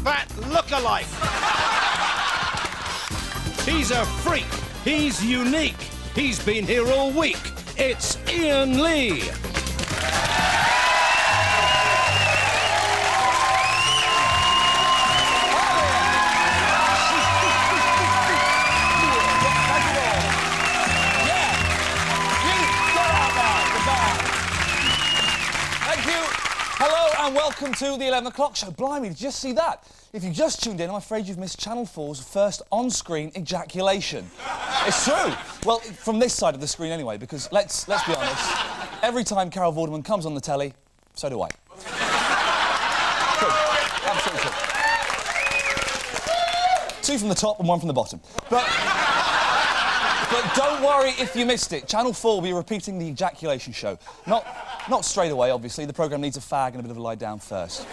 fat look-alike. He's a freak. He's unique. He's been here all week. It's Ian Lee. And welcome to the 11 o'clock show. Blimey, did you just see that? If you just tuned in, I'm afraid you've missed Channel 4's first on-screen ejaculation. It's true. Well, from this side of the screen anyway, because let's be honest, every time Carol Vorderman comes on the telly, so do I. True. Absolutely true. 2 from the top and 1 from the bottom. But don't worry if you missed it. Channel 4 will be repeating the ejaculation show. Not straight away, obviously. The programme needs a fag and a bit of a lie down first.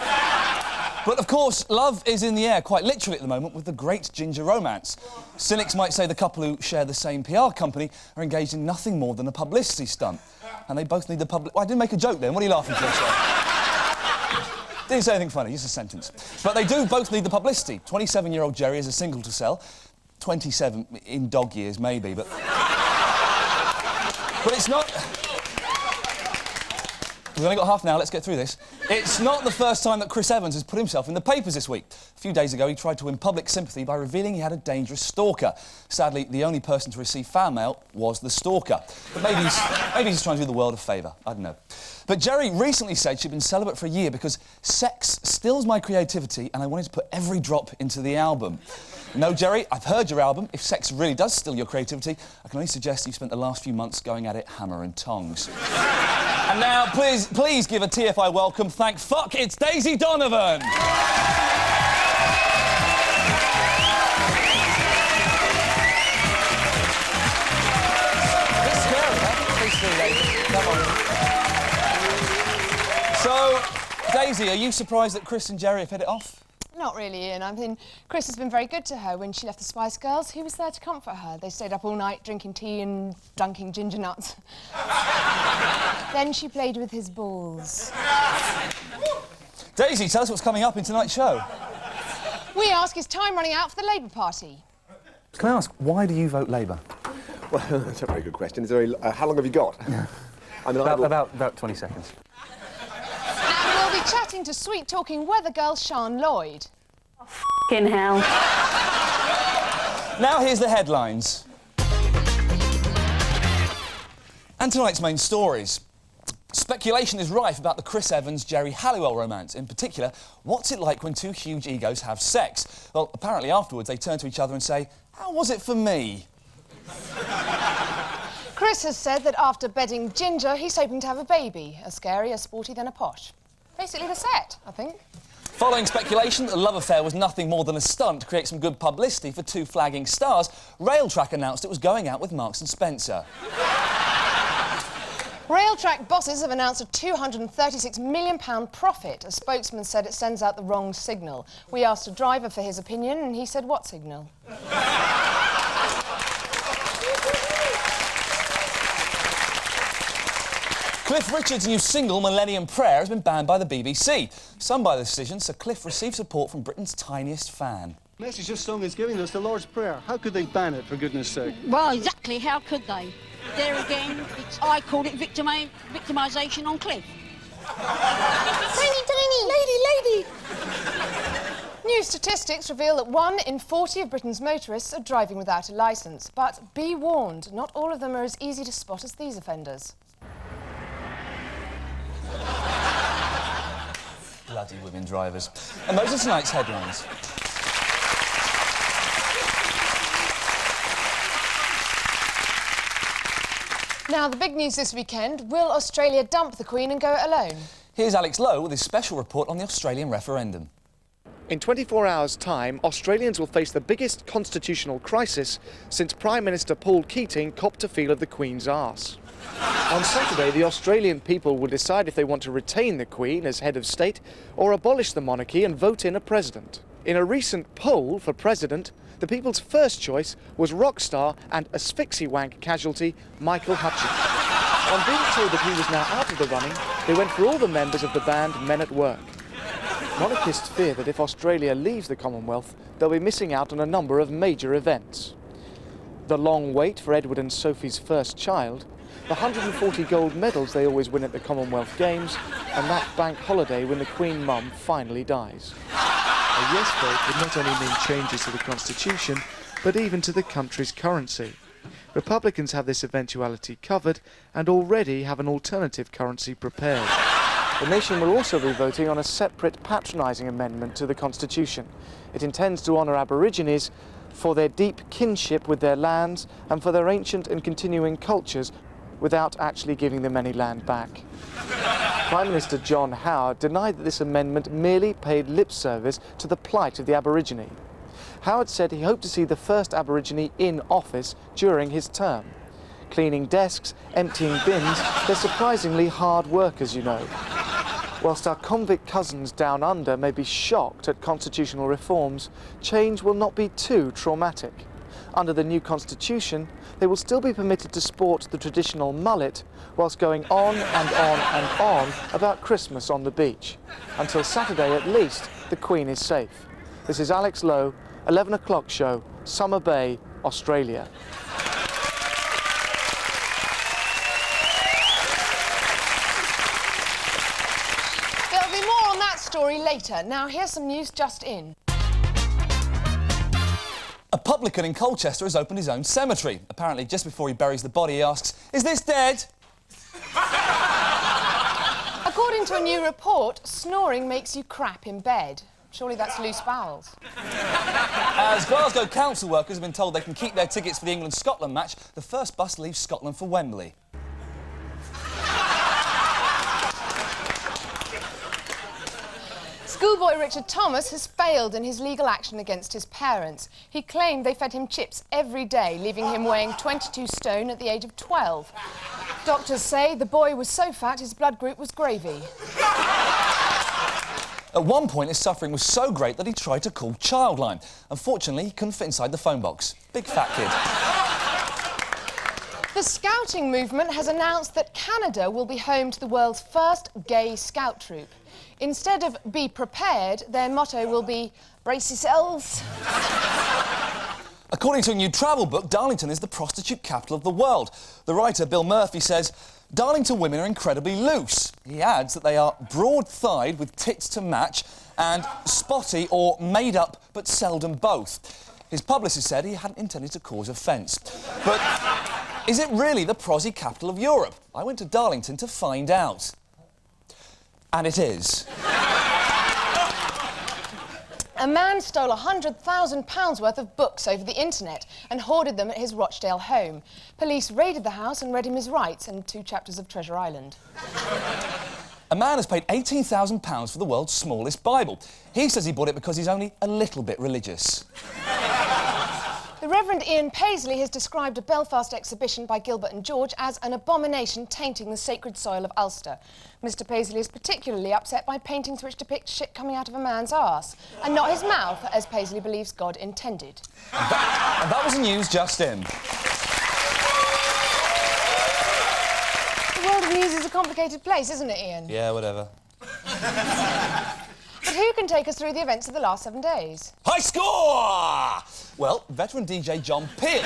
But, of course, love is in the air, quite literally at the moment, with the great ginger romance. Cynics might say the couple who share the same PR company are engaged in nothing more than a publicity stunt. And they both need the public... Well, I didn't make a joke then. What are you laughing for, sir? Didn't say anything funny, just a sentence. But they do both need the publicity. 27-year-old Jerry is a single to sell. 27 in dog years, maybe, but... But it's not... We've only got half an hour, let's get through this. It's not the first time that Chris Evans has put himself in the papers this week. A few days ago, he tried to win public sympathy by revealing he had a dangerous stalker. Sadly, the only person to receive fan mail was the stalker. But maybe he's trying to do the world a favour. I don't know. But Jerry recently said she'd been celibate for a year because sex stills my creativity and I wanted to put every drop into the album. No, Jerry, I've heard your album. If sex really does still your creativity, I can only suggest you spent the last few months going at it hammer and tongs. And now, please give a TFI welcome. Thank fuck, it's Daisy Donovan. It's scary, huh? So, Daisy, are you surprised that Chris and Jerry have hit it off? Not really, Ian. I mean, Chris has been very good to her. When she left the Spice Girls, he was there to comfort her. They stayed up all night drinking tea and dunking ginger nuts. Then she played with his balls. Daisy, tell us what's coming up in tonight's show. We ask, is time running out for the Labour Party? Can I ask, why do you vote Labour? Well, that's a very good question. Is there how long have you got? I mean, about 20 seconds. And we'll be chatting to sweet-talking weather girl Sean Lloyd. Oh, f***ing hell. Now here's the headlines. And tonight's main stories. Speculation is rife about the Chris Evans-Jerry Halliwell romance. In particular, what's it like when two huge egos have sex? Well, apparently afterwards they turn to each other and say, "How was it for me?" Chris has said that after bedding Ginger, he's hoping to have a baby. A scary, a sporty, then a posh. Basically the set, I think. Following speculation that the love affair was nothing more than a stunt to create some good publicity for two flagging stars, Railtrack announced it was going out with Marks & Spencer. Railtrack bosses have announced a £236 million profit. A spokesman said it sends out the wrong signal. We asked a driver for his opinion, and he said, what signal? Cliff Richard's new single, Millennium Prayer, has been banned by the BBC. Some by the decision, so Cliff received support from Britain's tiniest fan. The message this song is giving us the Lord's Prayer. How could they ban it, for goodness sake? Well, exactly, how could they? There again, I call it victimisation on Cliff. Tiny, lady! New statistics reveal that 1 in 40 of Britain's motorists are driving without a licence. But be warned, not all of them are as easy to spot as these offenders. Bloody women drivers. And those are tonight's headlines. Now, the big news this weekend, will Australia dump the Queen and go it alone? Here's Alex Lowe with his special report on the Australian referendum. In 24 hours' time, Australians will face the biggest constitutional crisis since Prime Minister Paul Keating copped a feel of the Queen's arse. On Saturday, the Australian people will decide if they want to retain the Queen as head of state or abolish the monarchy and vote in a president. In a recent poll for president, the people's first choice was rock star and asphyxie wank casualty Michael Hutchins. On being told that he was now out of the running, they went for all the members of the band Men at Work. Monarchists fear that if Australia leaves the Commonwealth, they'll be missing out on a number of major events. The long wait for Edward and Sophie's first child, the 140 gold medals they always win at the Commonwealth Games, and that bank holiday when the Queen Mum finally dies. A yes vote would not only mean changes to the Constitution, but even to the country's currency. Republicans have this eventuality covered and already have an alternative currency prepared. The nation will also be voting on a separate patronising amendment to the Constitution. It intends to honour Aborigines for their deep kinship with their lands and for their ancient and continuing cultures without actually giving them any land back. Prime Minister John Howard denied that this amendment merely paid lip service to the plight of the Aborigine. Howard said he hoped to see the first Aborigine in office during his term. Cleaning desks, emptying bins, they're surprisingly hard work, as you know. Whilst our convict cousins down under may be shocked at constitutional reforms, change will not be too traumatic. Under the new constitution, they will still be permitted to sport the traditional mullet whilst going on and on and on about Christmas on the beach. Until Saturday at least, the Queen is safe. This is Alex Lowe, 11 o'clock show, Summer Bay, Australia. There'll be more on that story later. Now here's some news just in. A publican in Colchester has opened his own cemetery. Apparently, just before he buries the body, he asks, "Is this dead?" According to a new report, snoring makes you crap in bed. Surely that's loose bowels. As Glasgow council workers have been told they can keep their tickets for the England-Scotland match, the first bus leaves Scotland for Wembley. Schoolboy Richard Thomas has failed in his legal action against his parents. He claimed they fed him chips every day, leaving him weighing 22 stone at the age of 12. Doctors say the boy was so fat his blood group was gravy. At one point, his suffering was so great that he tried to call Childline. Unfortunately, he couldn't fit inside the phone box. Big fat kid. The Scouting movement has announced that Canada will be home to the world's first gay scout troop. Instead of "be prepared," their motto will be "brace yourselves." According to a new travel book, Darlington is the prostitute capital of the world. The writer, Bill Murphy, says, "Darlington women are incredibly loose." He adds that they are broad-thighed with tits to match and spotty or made up, but seldom both. His publicist said he hadn't intended to cause offence. But is it really the prosy capital of Europe? I went to Darlington to find out. And it is. A man stole £100,000 worth of books over the internet and hoarded them at his Rochdale home. Police raided the house and read him his rights and 2 chapters of Treasure Island. A man has paid £18,000 for the world's smallest Bible. He says he bought it because he's only a little bit religious. The Reverend Ian Paisley has described a Belfast exhibition by Gilbert and George as an abomination tainting the sacred soil of Ulster. Mr Paisley is particularly upset by paintings which depict shit coming out of a man's arse, and not his mouth, as Paisley believes God intended. And that was the news just in. The world of news is a complicated place, isn't it, Ian? Yeah, whatever. But who can take us through the events of the last 7 days? High score! Well, veteran DJ John Peel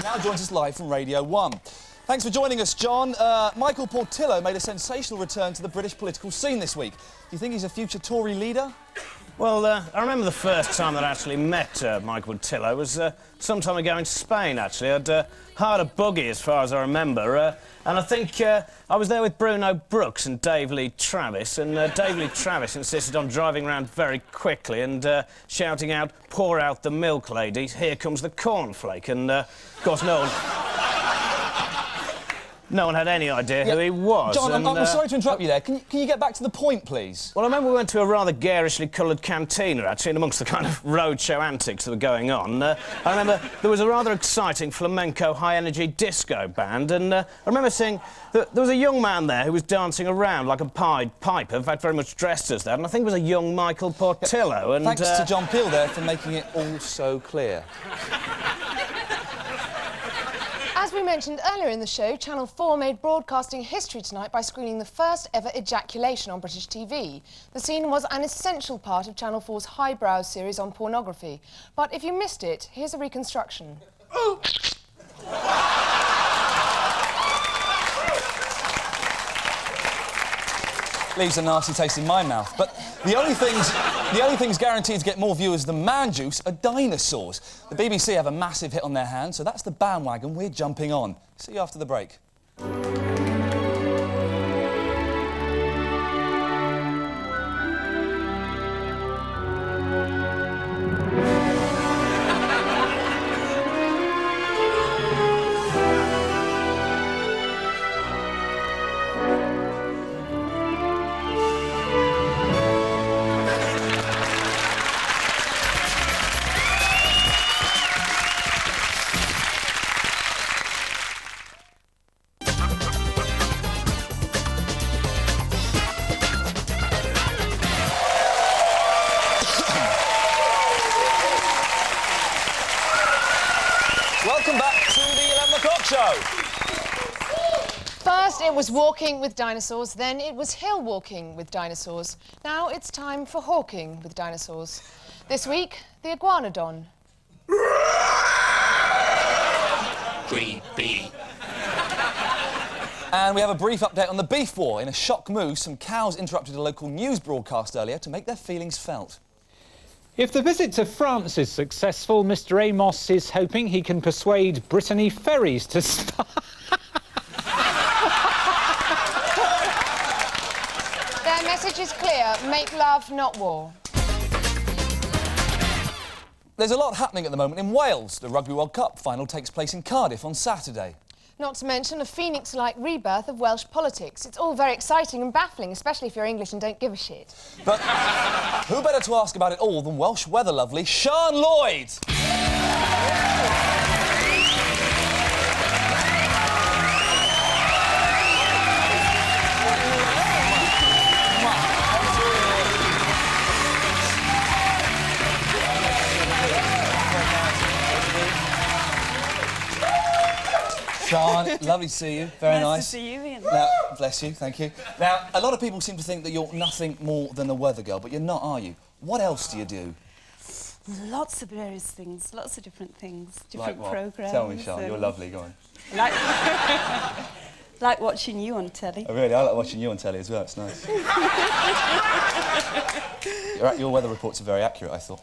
now joins us live from Radio 1. Thanks for joining us, John. Michael Portillo made a sensational return to the British political scene this week. Do you think he's a future Tory leader? Well, I remember the first time that I actually met Michael Portillo was some time ago in Spain, actually. I'd hired a buggy, as far as I remember, and I think I was there with Bruno Brooks and Dave Lee Travis, and Dave Lee Travis insisted on driving around very quickly and shouting out, "Pour out the milk, ladies, here comes the cornflake," and, of course, no one had any idea who he was. John, I'm sorry to interrupt you there. Can you get back to the point, please? Well, I remember we went to a rather garishly coloured cantina, actually, and amongst the kind of roadshow antics that were going on, I remember there was a rather exciting flamenco high-energy disco band, and I remember seeing that there was a young man there who was dancing around like a Pied Piper, in fact, very much dressed as that, and I think it was a young Michael Portillo, and... Thanks to John Peel there for making it all so clear. As we we mentioned earlier in the show, Channel 4 made broadcasting history tonight by screening the first ever ejaculation on British TV. The scene was an essential part of Channel 4's highbrow series on pornography. But if you missed it, here's a reconstruction. Leaves a nasty taste in my mouth. But the only things guaranteed to get more viewers than man juice are dinosaurs. The BBC have a massive hit on their hands, so that's the bandwagon we're jumping on. See you after the break. Welcome back to the 11 o'clock show. First it was walking with dinosaurs, then it was hill walking with dinosaurs. Now it's time for hawking with dinosaurs. This week, the iguanodon. Creepy. And we have a brief update on the beef war. In a shock move, some cows interrupted a local news broadcast earlier to make their feelings felt. If the visit to France is successful, Mr Amos is hoping he can persuade Brittany Ferries to start... Their message is clear: make love, not war. There's a lot happening at the moment in Wales. The Rugby World Cup final takes place in Cardiff on Saturday. Not to mention a phoenix-like rebirth of Welsh politics. It's all very exciting and baffling, especially if you're English and don't give a shit. But who better to ask about it all than Welsh weather lovely Sean Lloyd? Sean, lovely to see you. Very nice. Nice to see you, Ian. Now, bless you, thank you. Now, a lot of people seem to think that you're nothing more than a weather girl, but you're not, are you? What else do you do? Lots of various things, lots of different things, different Like what? programmes. Tell me, Sean, you're lovely, go on. Like, like watching you on telly. Oh, really? I like watching you on telly as well, it's nice. Your weather reports are very accurate, I thought.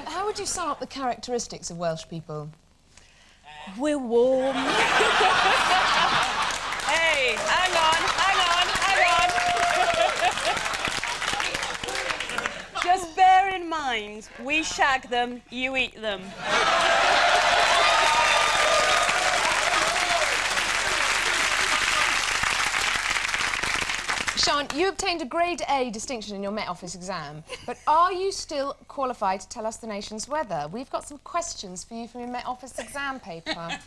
How would you sum up the characteristics of Welsh people? We're warm. Hey, hang on. Just bear in mind, we shag them, you eat them. Sean, you obtained a grade A distinction in your Met Office exam, but are you still qualified to tell us the nation's weather? We've got some questions for you from your Met Office exam paper.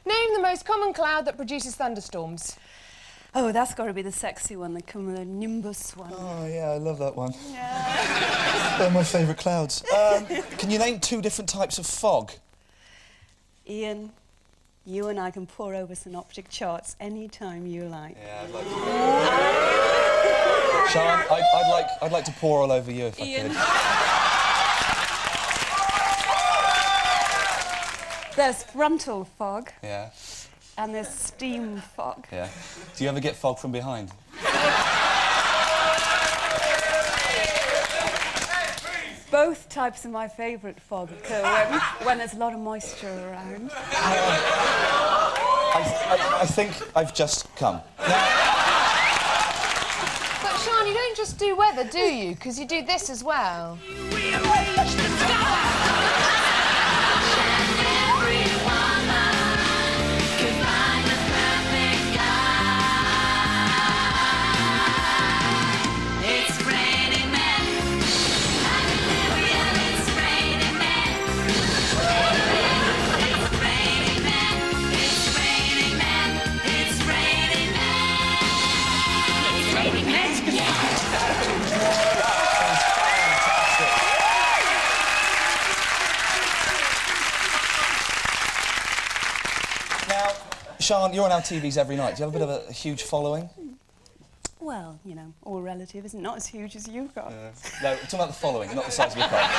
Name the most common cloud that produces thunderstorms. Oh, that's got to be the sexy one, the cumulonimbus one. Oh, yeah, I love that one. Yeah. They're my favourite clouds. Can you name 2 different types of fog? Ian, you and I can pore over synoptic charts any time you like. Yeah, I'd like to. Sean, I'd like to pour all over you if Ian. I could. There's frontal fog. Yeah. And there's steam fog. Yeah. Do you ever get fog from behind? Both types are my favourite fog occur when there's a lot of moisture around. I think I've just come. But Sean, you don't just do weather, do you? Because you do this as well. Sean, you're on our TVs every night. Do you have a bit of a huge following? Well, you know, all relative, isn't not as huge as you've got. No, we're talking about the following, not the size of your cock.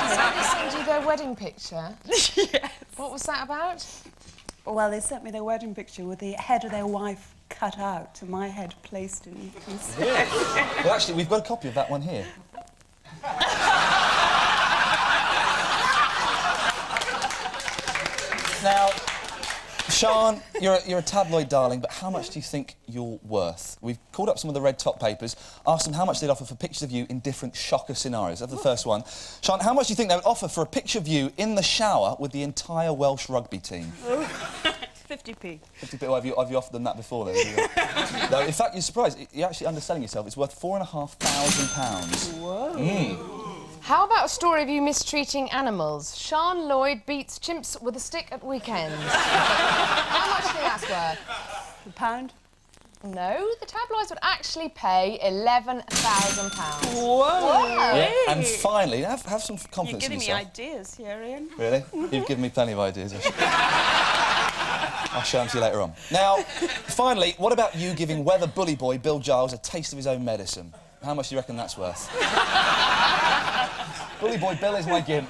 Somebody sent you their wedding picture. Yes. What was that about? Well, they sent me their wedding picture with the head of their wife cut out and my head placed in instead. Well, actually, we've got a copy of that one here. Now, Sean, you're a tabloid darling, but how much do you think you're worth? We've called up some of the red top papers, asked them how much they'd offer for pictures of you in different shocker scenarios. That's the first one. Sean, how much do you think they would offer for a picture of you in the shower with the entire Welsh rugby team? 50p. 50p. Oh, have you offered them that before, then? No, in fact, you're surprised. You're actually underselling yourself. It's worth £4,500. Whoa. How about a story of you mistreating animals? Sean Lloyd beats chimps with a stick at weekends. How much do you think that's worth? £1? No, the tabloids would actually pay £11,000. Whoa! Yeah. And finally, have some You're confidence giving in me yourself. ideas here, Ian. Really? You've given me plenty of ideas. I'll show them to you later on. Now, finally, what about you giving weather bully boy Bill Giles a taste of his own medicine? How much do you reckon that's worth? Bully boy Bill is my gimp.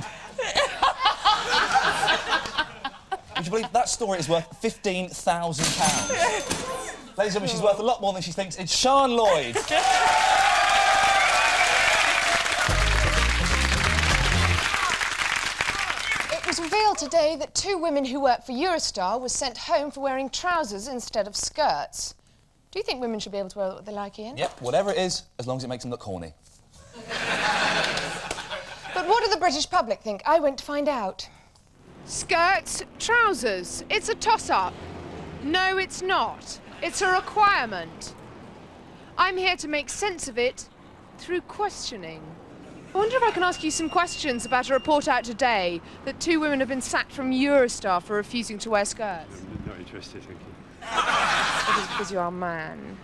Would you believe that story is worth £15,000? Ladies and gentlemen, she's worth a lot more than she thinks. It's Sean Lloyd. It was revealed today that 2 women who work for Eurostar were sent home for wearing trousers instead of skirts. Do you think women should be able to wear what they like, Ian? Yep, whatever it is, as long as it makes them look horny. But what do the British public think? I went to find out. Skirts, trousers. It's a toss-up. No, it's not. It's a requirement. I'm here to make sense of it through questioning. I wonder if I can ask you some questions about a report out today that 2 women have been sacked from Eurostar for refusing to wear skirts. I'm not interested, thank you. It is because you are a man.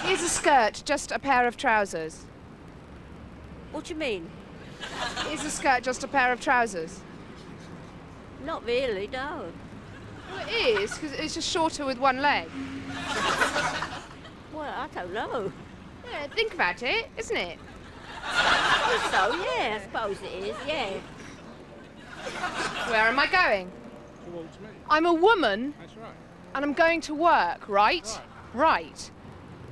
Is a skirt just a pair of trousers? What do you mean? Is a skirt just a pair of trousers? Not really, no. Well, it is, because it's just shorter with one leg. Well, I don't know. Yeah, think about it, isn't it? So, yeah, I suppose it is, yeah. Where am I going? Towards me. I'm a woman, That's right. and I'm going to work, right? Right.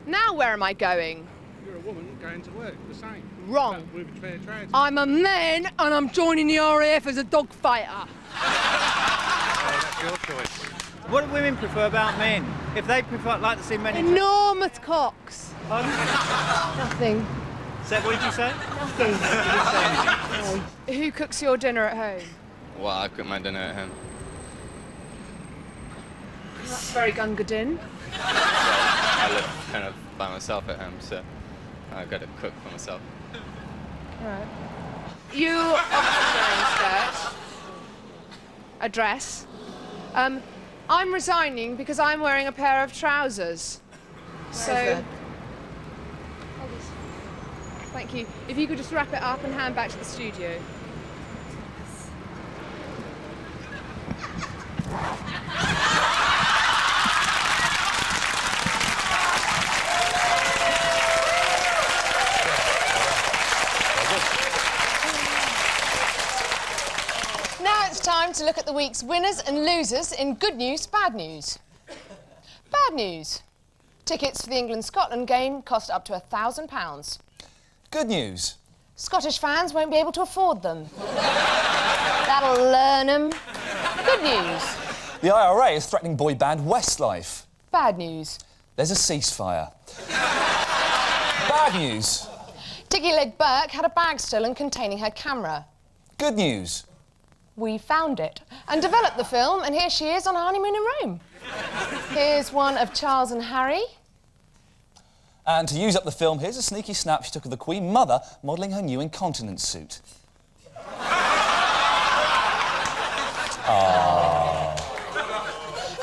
Now where am I going? You're a woman going to work, the same. Wrong. But with fair trade. I'm a man, and I'm joining the RAF as a dog fighter. That's your choice. What do women prefer about men? If they prefer, like to see men... Enormous cocks. Nothing. What did you say? Who cooks your dinner at home? Well, I cook my dinner at home. That's very Gungadin. I live kind of by myself at home, so I've got to cook for myself. Right. You obviously wearing a skirt, a dress. I'm resigning because I'm wearing a pair of trousers. So. Thank you. If you could just wrap it up and hand back to the studio. Now it's time to look at the week's winners and losers in good news, bad news. Bad news. Tickets for the England-Scotland game cost up to £1,000. Good news. Scottish fans won't be able to afford them. That'll learn them. Good news. The IRA is threatening boy band Westlife. Bad news. There's a ceasefire. Bad news. Dicky Leg Burke had a bag stolen containing her camera. Good news. We found it and developed the film, and here she is on a honeymoon in Rome. Here's one of Charles and Harry. And to use up the film, here's a sneaky snap she took of the Queen Mother modelling her new incontinence suit.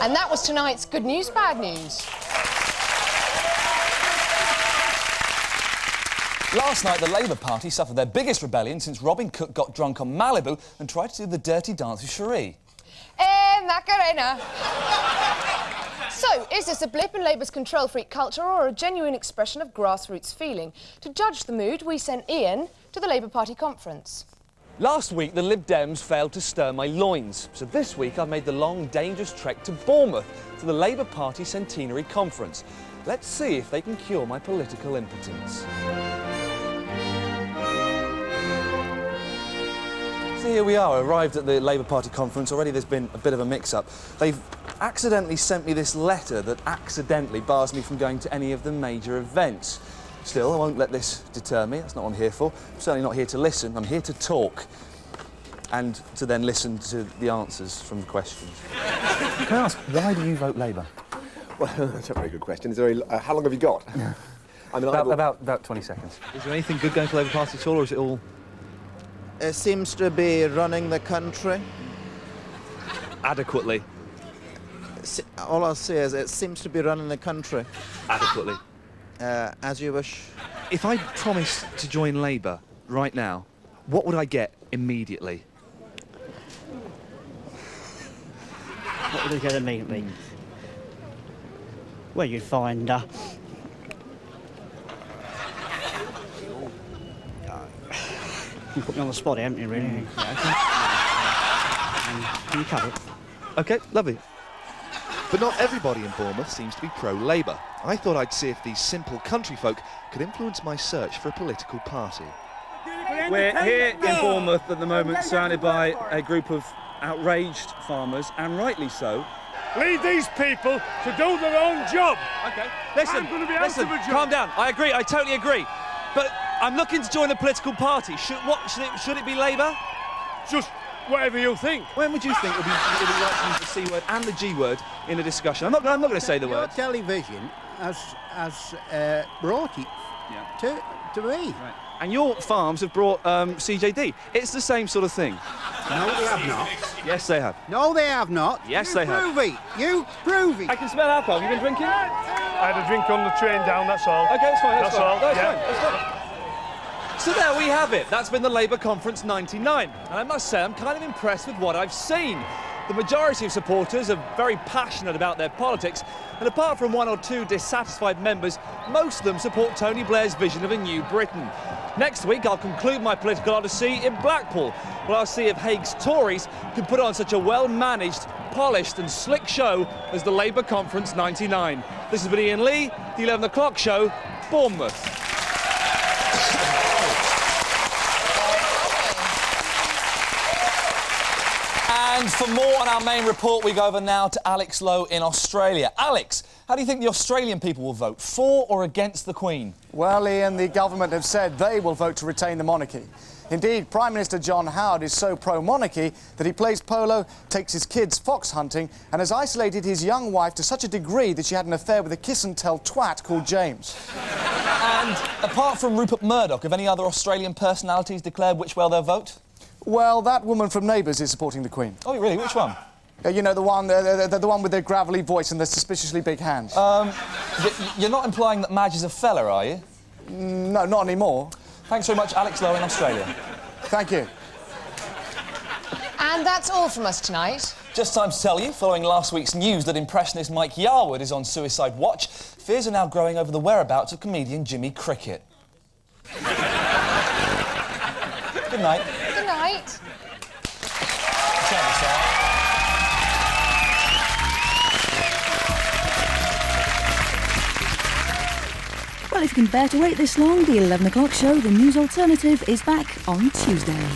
And that was tonight's Good News, Bad News. Last night, the Labour Party suffered their biggest rebellion since Robin Cook got drunk on Malibu and tried to do the dirty dance with Cherie. Macarena. So, is this a blip in Labour's control freak culture or a genuine expression of grassroots feeling? To judge the mood, we sent Ian to the Labour Party conference. Last week, the Lib Dems failed to stir my loins. So this week, I've made the long, dangerous trek to Bournemouth to the Labour Party Centenary Conference. Let's see if they can cure my political impotence. So here we are, arrived at the Labour Party conference. Already there's been a bit of a mix-up. They've accidentally sent me this letter that accidentally bars me from going to any of the major events. Still, I won't let this deter me. That's not what I'm here for. I'm certainly not here to listen. I'm here to talk and to then listen to the answers from the questions. Can I ask, why do you vote Labour? Well, that's a very good question. Is there how long have you got? I mean, about 20 seconds. Is there anything good going for Labour Party at all, or is it all... It seems to be running the country. Adequately. All I'll say is it seems to be running the country. Adequately. As you wish. If I promised to join Labour right now, what would I get immediately? What would I get immediately? Well, you'd find... You put me on the spot, haven't you, really? Yeah, okay. You cover it. OK, lovely. But not everybody in Bournemouth seems to be pro-Labour. I thought I'd see if these simple country folk could influence my search for a political party. We're here in Bournemouth at the moment, surrounded by a group of outraged farmers, and rightly so. Leave these people to do their own job. OK, listen, listen, calm down. I agree, I totally agree. But I'm looking to join a political party. Should it be Labour? Just whatever you think. When would you think it would be right to use the C word and the G word in a discussion? I'm not going to say the word. Your television has brought it to me. Right. And your farms have brought CJD. It's the same sort of thing. No, they have not. Yes, they have. No, they have not. Yes, they have. Prove it. You prove it. I can smell alcohol. Have you been drinking? I had a drink on the train down, that's all. OK, that's fine. That's all. That's fine. That's fine. So there we have it. That's been the Labour Conference 99. And I must say, I'm kind of impressed with what I've seen. The majority of supporters are very passionate about their politics, and apart from one or two dissatisfied members, most of them support Tony Blair's vision of a new Britain. Next week, I'll conclude my political odyssey in Blackpool, where I'll see if Hague's Tories can put on such a well-managed, polished and slick show as the Labour Conference 99. This has been Ian Lee, the 11 o'clock show, Bournemouth. And for more on our main report, we go over now to Alex Lowe in Australia. Alex, how do you think the Australian people will vote, for or against the Queen? Well, Ian, the government have said they will vote to retain the monarchy. Indeed, Prime Minister John Howard is so pro-monarchy that he plays polo, takes his kids fox hunting, and has isolated his young wife to such a degree that she had an affair with a kiss-and-tell twat called James. And apart from Rupert Murdoch, have any other Australian personalities declared which way they'll vote? Well, that woman from Neighbours is supporting the Queen. Oh, really? Which one? You know, the one with the gravelly voice and the suspiciously big hands. You're not implying that Madge is a fella, are you? No, not anymore. Thanks very much, Alex Lowe in Australia. Thank you. And that's all from us tonight. Just time to tell you, following last week's news that impressionist Mike Yarwood is on suicide watch, fears are now growing over the whereabouts of comedian Jimmy Cricket. Good night. Good night. Well, if you can bear to wait this long, the 11 o'clock show, The News Alternative, is back on Tuesday.